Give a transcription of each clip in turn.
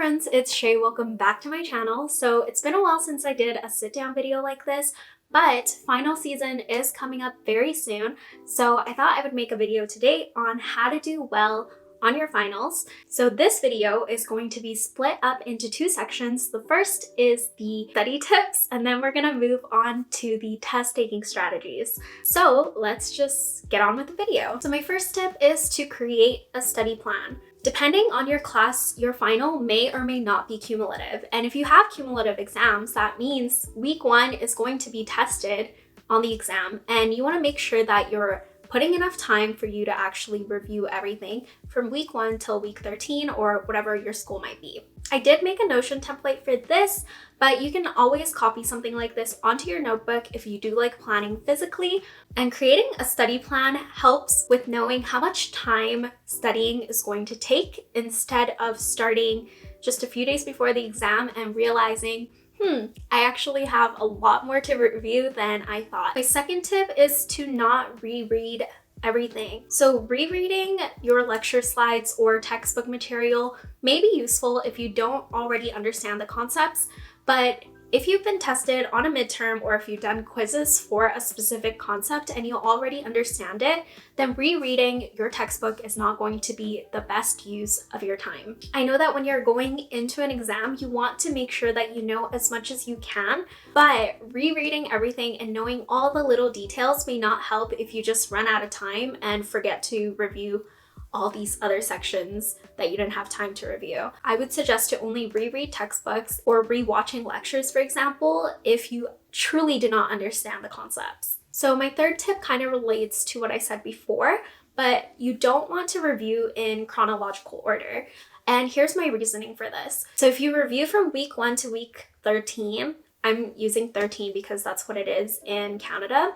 friends, it's Shay. Welcome back to my channel. So it's been a while since I did a sit down video like this, but final season is coming up very soon. So I thought I would make a video today on how to do well on your finals. So this video is going to be split up into two sections. The first is the study tips, and then we're gonna move on to the test taking strategies. So let's just get on with the video. So my first tip is to create a study plan. Depending on your class, your final may or may not be cumulative. And if you have cumulative exams, that means week 1 is going to be tested on the exam, and you wanna make sure that you're putting enough time for you to actually review everything from week 1 till week 13 or whatever your school might be. I did make a Notion template for this, but you can always copy something like this onto your notebook if you do like planning physically. And creating a study plan helps with knowing how much time studying is going to take instead of starting just a few days before the exam and realizing, I actually have a lot more to review than I thought. My second tip is to not reread everything. So rereading your lecture slides or textbook material may be useful if you don't already understand the concepts, but if you've been tested on a midterm or if you've done quizzes for a specific concept and you already understand it, then rereading your textbook is not going to be the best use of your time. I know that when you're going into an exam, you want to make sure that you know as much as you can, but rereading everything and knowing all the little details may not help if you just run out of time and forget to review all these other sections that you didn't have time to review. I would suggest to only reread textbooks or rewatching lectures, for example, if you truly do not understand the concepts. So my third tip kind of relates to what I said before, but you don't want to review in chronological order. And here's my reasoning for this. So if you review from week 1 to week 13, I'm using 13 because that's what it is in Canada,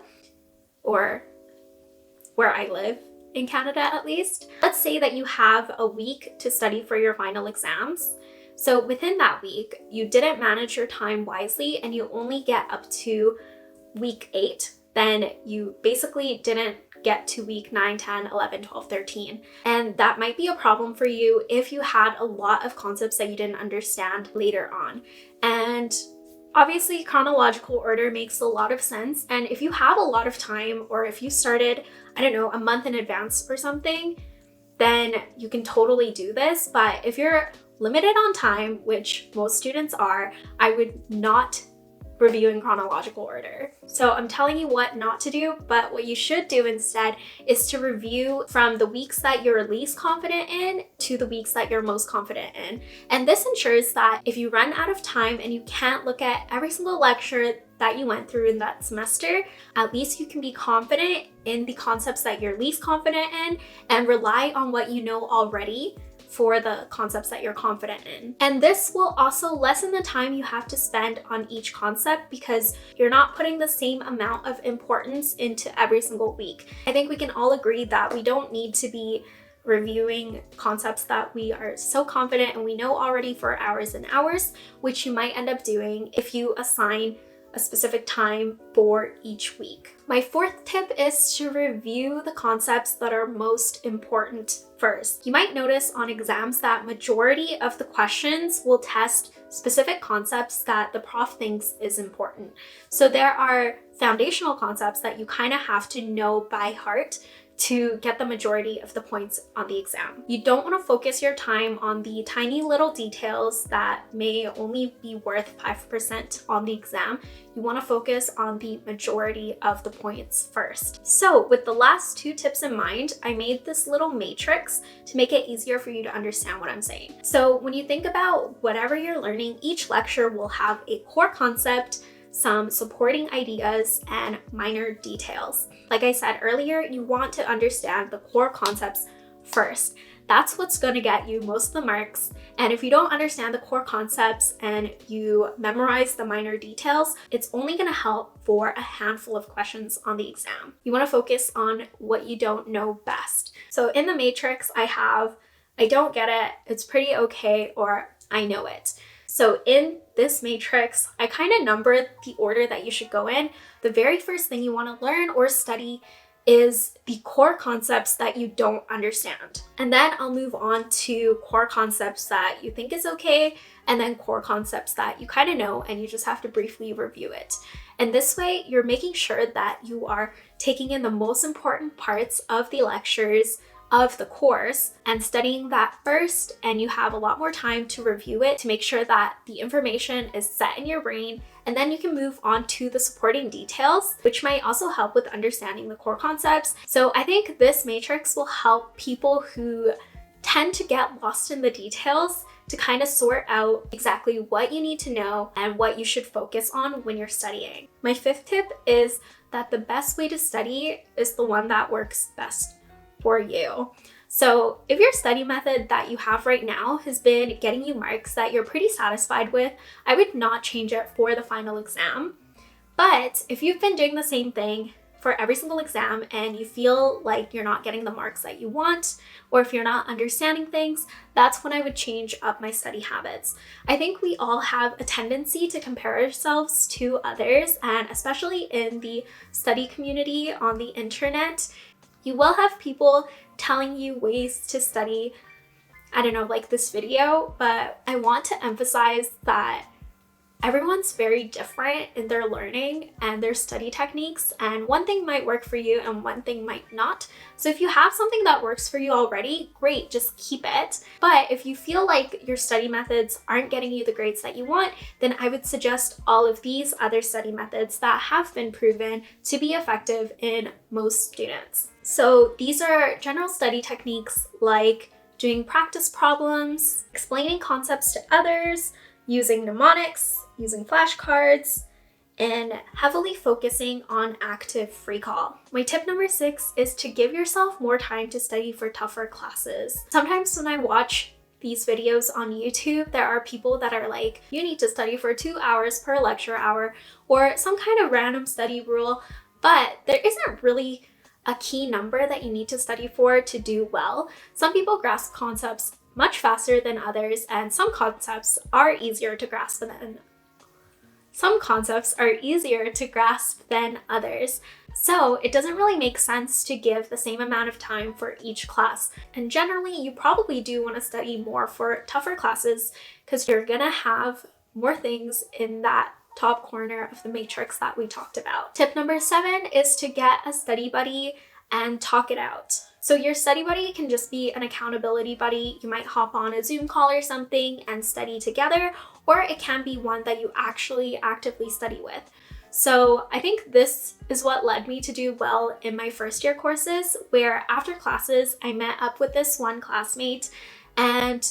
or where I live in Canada at least. Let's say that you have a week to study for your final exams. So within that week, you didn't manage your time wisely and you only get up to week 8, then you basically didn't get to week 9, 10, 11, 12, 13. And that might be a problem for you if you had a lot of concepts that you didn't understand later on. And obviously, chronological order makes a lot of sense. And if you have a lot of time, or if you started, I don't know, a month in advance or something, then you can totally do this. But if you're limited on time, which most students are, I would not review in chronological order. So I'm telling you what not to do, but what you should do instead is to review from the weeks that you're least confident in to the weeks that you're most confident in. And this ensures that if you run out of time and you can't look at every single lecture that you went through in that semester, at least you can be confident in the concepts that you're least confident in and rely on what you know already for the concepts that you're confident in. And this will also lessen the time you have to spend on each concept because you're not putting the same amount of importance into every single week. I think we can all agree that we don't need to be reviewing concepts that we are so confident and we know already for hours and hours, which you might end up doing if you assign a specific time for each week. My fourth tip is to review the concepts that are most important first. You might notice on exams that majority of the questions will test specific concepts that the prof thinks is important. So there are foundational concepts that you kind of have to know by heart to get the majority of the points on the exam. You don't want to focus your time on the tiny little details that may only be worth 5% on the exam. You want to focus on the majority of the points first. So with the last two tips in mind, I made this little matrix to make it easier for you to understand what I'm saying. So when you think about whatever you're learning, each lecture will have a core concept, some supporting ideas, and minor details. Like I said earlier, you want to understand the core concepts first. That's what's going to get you most of the marks. And if you don't understand the core concepts and you memorize the minor details, it's only going to help for a handful of questions on the exam. You want to focus on what you don't know best. So in the matrix, I have, I don't get it, it's pretty okay, or I know it. So in this matrix, I kind of number the order that you should go in. The very first thing you want to learn or study is the core concepts that you don't understand. And then I'll move on to core concepts that you think is okay, and then core concepts that you kind of know and you just have to briefly review it. And this way, you're making sure that you are taking in the most important parts of the lectures of the course and studying that first, and you have a lot more time to review it to make sure that the information is set in your brain, and then you can move on to the supporting details, which might also help with understanding the core concepts. So I think this matrix will help people who tend to get lost in the details to kind of sort out exactly what you need to know and what you should focus on when you're studying. My fifth tip is that the best way to study is the one that works best for you. So if your study method that you have right now has been getting you marks that you're pretty satisfied with, I would not change it for the final exam. But if you've been doing the same thing for every single exam and you feel like you're not getting the marks that you want, or if you're not understanding things, that's when I would change up my study habits. I think we all have a tendency to compare ourselves to others, and especially in the study community on the internet, you will have people telling you ways to study, I don't know, like this video, but I want to emphasize that everyone's very different in their learning and their study techniques, and one thing might work for you and one thing might not. So if you have something that works for you already, great, just keep it. But if you feel like your study methods aren't getting you the grades that you want, then I would suggest all of these other study methods that have been proven to be effective in most students. So these are general study techniques like doing practice problems, explaining concepts to others, using mnemonics, using flashcards, and heavily focusing on active recall. My tip number 6 is to give yourself more time to study for tougher classes. Sometimes when I watch these videos on YouTube, there are people that are like, you need to study for 2 hours per lecture hour, or some kind of random study rule, but there isn't really a key number that you need to study for to do well. Some people grasp concepts much faster than others, and some concepts are easier to grasp than others. So it doesn't really make sense to give the same amount of time for each class. And generally, you probably do want to study more for tougher classes because you're gonna have more things in that top corner of the matrix that we talked about. Tip number 7 is to get a study buddy and talk it out. So your study buddy can just be an accountability buddy. You might hop on a Zoom call or something and study together, or it can be one that you actually actively study with. So I think this is what led me to do well in my first year courses, where after classes, I met up with this one classmate and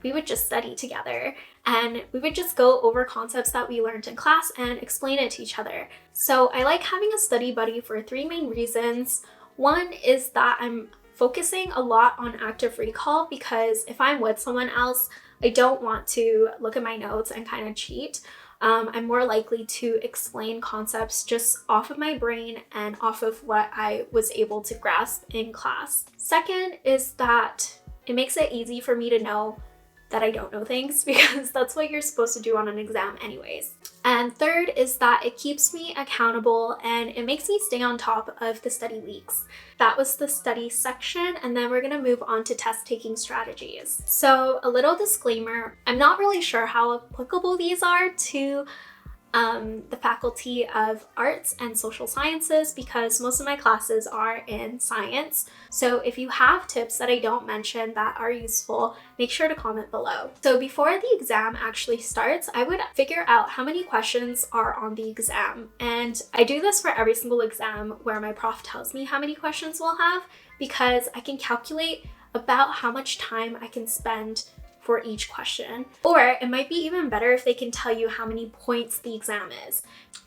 we would just study together. And we would just go over concepts that we learned in class and explain it to each other. So I like having a study buddy for 3 main reasons. One is that I'm focusing a lot on active recall, because if I'm with someone else, I don't want to look at my notes and kind of cheat. I'm more likely to explain concepts just off of my brain and off of what I was able to grasp in class. Second is that it makes it easy for me to know that I don't know things, because that's what you're supposed to do on an exam anyways. And third is that it keeps me accountable and it makes me stay on top of the study leaks. That was the study section, and then we're gonna move on to test taking strategies. So a little disclaimer, I'm not really sure how applicable these are to the Faculty of Arts and Social Sciences, because most of my classes are in science. So if you have tips that I don't mention that are useful, make sure to comment below. So before the exam actually starts, I would figure out how many questions are on the exam. And I do this for every single exam where my prof tells me how many questions we'll have, because I can calculate about how much time I can spend for each question. Or it might be even better if they can tell you how many points the exam is,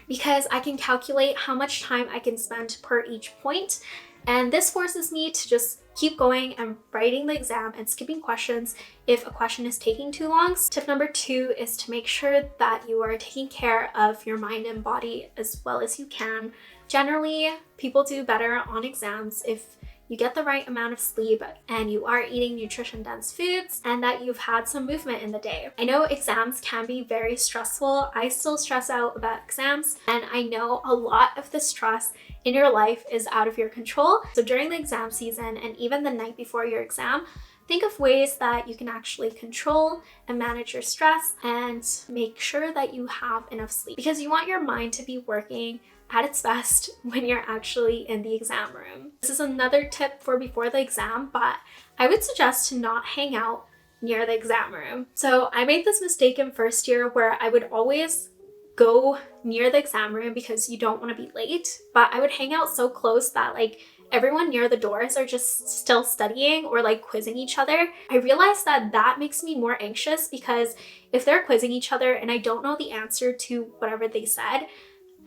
because I can calculate how much time I can spend per each point. And this forces me to just keep going and writing the exam and skipping questions if a question is taking too long. Tip number 2 is to make sure that you are taking care of your mind and body as well as you can. Generally, people do better on exams if you get the right amount of sleep, and you are eating nutrition-dense foods, and that you've had some movement in the day. I know exams can be very stressful. I still stress out about exams, and I know a lot of the stress in your life is out of your control. So during the exam season and even the night before your exam, think of ways that you can actually control and manage your stress and make sure that you have enough sleep, because you want your mind to be working at its best when you're actually in the exam room. This is another tip for before the exam, but I would suggest to not hang out near the exam room. So I made this mistake in first year where I would always go near the exam room because you don't want to be late, but I would hang out so close that like everyone near the doors are just still studying or like quizzing each other. I realized that that makes me more anxious, because if they're quizzing each other and I don't know the answer to whatever they said,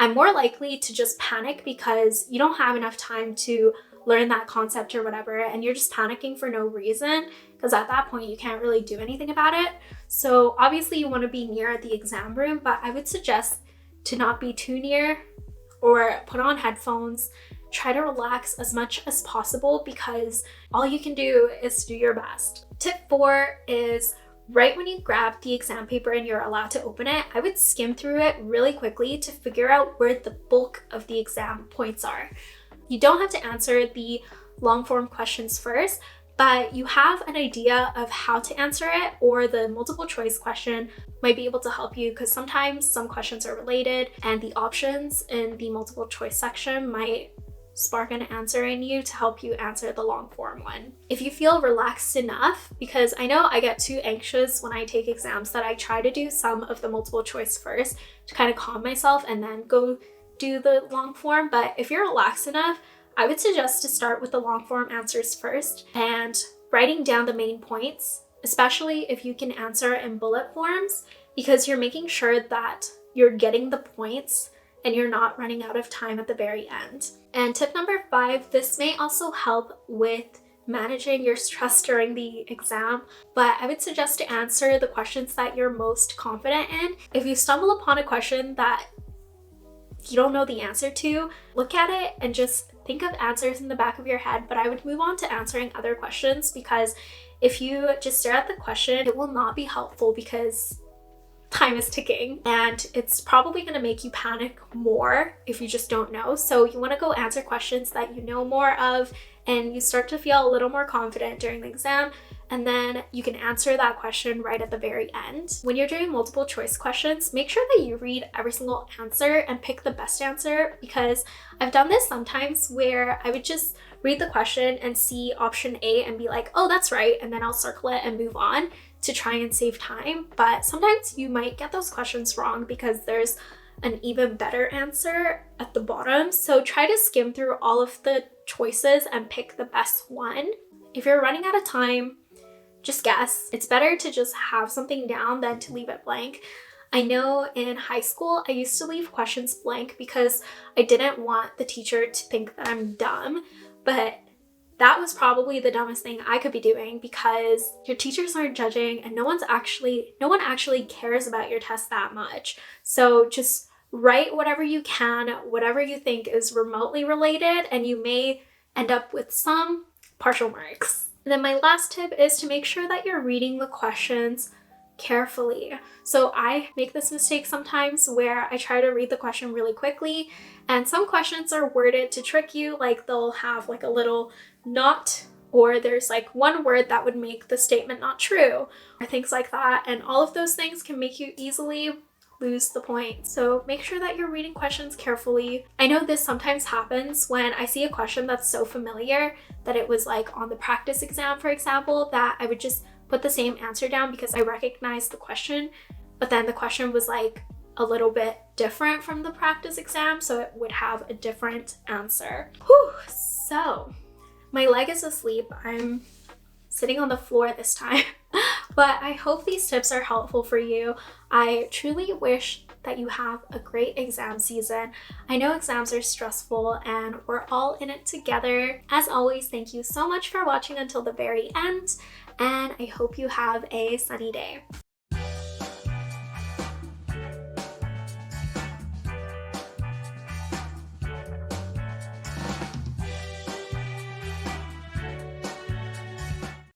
I'm more likely to just panic because you don't have enough time to learn that concept or whatever, and you're just panicking for no reason, because at that point you can't really do anything about it. So obviously you want to be near the exam room, but I would suggest to not be too near, or put on headphones. Try to relax as much as possible, because all you can do is do your best. Tip 4 is right when you grab the exam paper and you're allowed to open it, I would skim through it really quickly to figure out where the bulk of the exam points are. You don't have to answer the long form questions first, but you have an idea of how to answer it, or the multiple choice question might be able to help you, because sometimes some questions are related and the options in the multiple choice section might spark an answer in you to help you answer the long form one. If you feel relaxed enough, because I know I get too anxious when I take exams that I try to do some of the multiple choice first to kind of calm myself and then go do the long form, but if you're relaxed enough, I would suggest to start with the long form answers first and writing down the main points, especially if you can answer in bullet forms, because you're making sure that you're getting the points and you're not running out of time at the very end. And tip number 5, this may also help with managing your stress during the exam, but I would suggest to answer the questions that you're most confident in. If you stumble upon a question that you don't know the answer to, look at it and just think of answers in the back of your head, but I would move on to answering other questions, because if you just stare at the question, it will not be helpful, because time is ticking and it's probably going to make you panic more if you just don't know. So you want to go answer questions that you know more of, and you start to feel a little more confident during the exam, and then you can answer that question right at the very end. When you're doing multiple choice questions, make sure that you read every single answer and pick the best answer, because I've done this sometimes where I would just read the question and see option A and be like, oh, that's right, and then I'll circle it and move on to try and save time. But sometimes you might get those questions wrong because there's an even better answer at the bottom. So try to skim through all of the choices and pick the best one. If you're running out of time, just guess. It's better to just have something down than to leave it blank. I know in high school, I used to leave questions blank because I didn't want the teacher to think that I'm dumb, but that was probably the dumbest thing I could be doing, because your teachers aren't judging and no one actually cares about your test that much. So just write whatever you can, whatever you think is remotely related, and you may end up with some partial marks. And then my last tip is to make sure that you're reading the questions carefully. So I make this mistake sometimes where I try to read the question really quickly, and some questions are worded to trick you, like they'll have like a little not, or there's like one word that would make the statement not true, or things like that, and all of those things can make you easily lose the point. So make sure that you're reading questions carefully. I know this sometimes happens when I see a question that's so familiar that it was like on the practice exam, for example, that I would just put the same answer down because I recognized the question, but then the question was like a little bit different from the practice exam, so it would have a different answer. Whew. So my leg is asleep. I'm sitting on the floor this time. But I hope these tips are helpful for you. I truly wish that you have a great exam season. I know exams are stressful and we're all in it together. As always, thank you so much for watching until the very end, and I hope you have a sunny day.